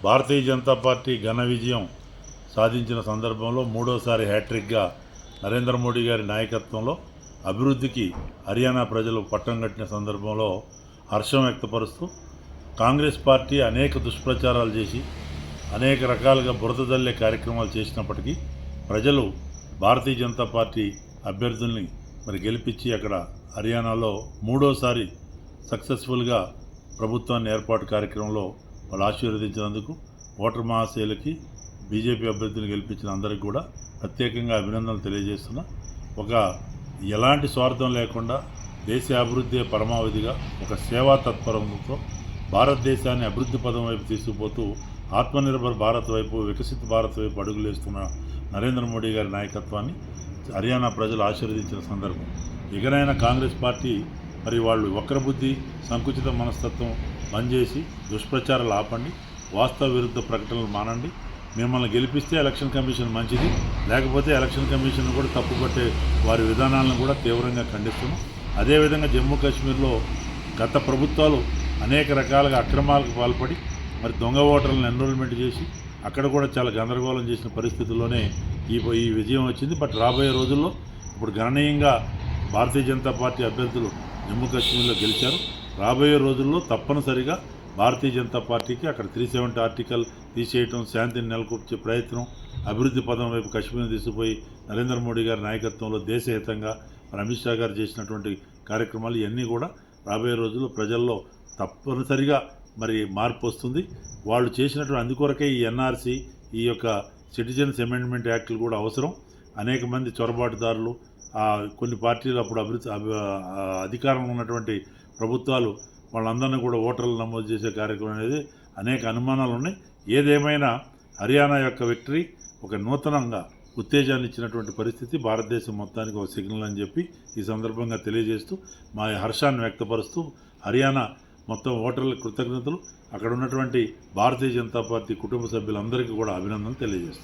Bharatiya Janata party ఘన విజయం సాధించిన సందర్భంలో మూడోసారి హ్యాట్రిక్గా నరేంద్ర మోడీ గారి నాయకత్వంలో అభివృద్ధికి హర్యానా ప్రజలు పట్టం కట్టిన సందర్భంలో హర్షం వ్యక్తపరుస్తూ కాంగ్రెస్ పార్టీ అనేక దుష్ప్రచారాలు చేసి అనేక రకాలుగా బురద జల్లే కార్యక్రమాలు చేసినప్పటికీ ప్రజలు భారతీయ జనతా పార్టీ అభ్యర్థుల్ని గెలిపించి అక్కడ హర్యానాలో మూడోసారి సక్సెస్ఫుల్గా ప్రభుత్వాన్ని ఏర్పాటు కార్యక్రమంలో వాళ్ళు ఆశీర్వదించినందుకు ఓటర్ మహాశయులకి బీజేపీ అభ్యర్థులు గెలిపించిన అందరికీ కూడా ప్రత్యేకంగా అభినందనలు తెలియజేస్తున్నా. ఎలాంటి స్వార్థం లేకుండా దేశ అభివృద్ధి పరమావధిగా ఒక సేవా తత్పరంతో భారతదేశాన్ని అభివృద్ధి పదం వైపు తీసుకుపోతూ ఆత్మనిర్భర్ భారత్ వైపు వికసిత భారత్ వైపు అడుగులేస్తున్న నరేంద్ర మోడీ గారి నాయకత్వాన్ని హర్యానా ప్రజలు ఆశీర్వదించిన సందర్భం. ఇకనైనా కాంగ్రెస్ పార్టీ వాళ్ళు వక్రబుద్ధి సంకుచిత మనస్తత్వం బంద్ చేసి దుష్ప్రచారాలు ఆపండి, వాస్తవ విరుద్ధ ప్రకటనలు మానండి. మిమ్మల్ని గెలిపిస్తే ఎలక్షన్ కమిషన్ మంచిది, లేకపోతే ఎలక్షన్ కమిషన్ కూడా తప్పుపట్టే వారి విధానాలను కూడా తీవ్రంగా ఖండిస్తున్నాం. అదేవిధంగా జమ్మూ కాశ్మీర్లో గత ప్రభుత్వాలు అనేక రకాలుగా అక్రమాలకు పాల్పడి దొంగ ఓటర్లను ఎన్రోల్మెంట్ చేసి అక్కడ కూడా చాలా గందరగోళం చేసిన పరిస్థితుల్లోనే ఈ విజయం వచ్చింది. రాబోయే రోజుల్లో ఇప్పుడు గణనీయంగా భారతీయ జనతా పార్టీ అభ్యర్థులు జమ్మూ కాశ్మీర్లో గెలిచారు. రాబోయే రోజుల్లో తప్పనిసరిగా భారతీయ జనతా పార్టీకి అక్కడ 370 ఆర్టికల్ తీసేయటం, శాంతిని నెలకొల్పే ప్రయత్నం, అభివృద్ధి పదం వైపు కాశ్మీర్ని తీసుకుపోయి నరేంద్ర మోడీ గారి నాయకత్వంలో దేశహితంగా అమిత్ షా గారు చేసినటువంటి కార్యక్రమాలు ఇవన్నీ కూడా రాబోయే రోజుల్లో ప్రజల్లో తప్పనిసరిగా మార్పు వస్తుంది. వాళ్ళు చేసినటువంటి అందుకొరకే ఈ ఎన్ఆర్సీ, ఈ యొక్క సిటిజన్స్ అమెండ్మెంట్ యాక్ట్లు కూడా అవసరం. అనేక మంది చొరబాటుదారులు, కొన్ని పార్టీలు అప్పుడు అధికారంలో ఉన్నటువంటి ప్రభుత్వాలు వాళ్ళందరినీ కూడా ఓటర్లు నమోదు చేసే కార్యక్రమం అనేది అనేక అనుమానాలు ఉన్నాయి. ఏదేమైనా హర్యానా యొక్క విక్టరీ ఒక నూతనంగా ఉత్తేజాన్ని ఇచ్చినటువంటి పరిస్థితి, భారతదేశం మొత్తానికి ఒక సిగ్నల్ అని చెప్పి ఈ సందర్భంగా తెలియజేస్తూ మా హర్షాన్ని వ్యక్తపరుస్తూ హర్యానా మొత్తం ఓటర్ల కృతజ్ఞతలు, అక్కడ ఉన్నటువంటి భారతీయ జనతా పార్టీ కుటుంబ సభ్యులందరికీ కూడా అభినందనలు తెలియజేస్తాం.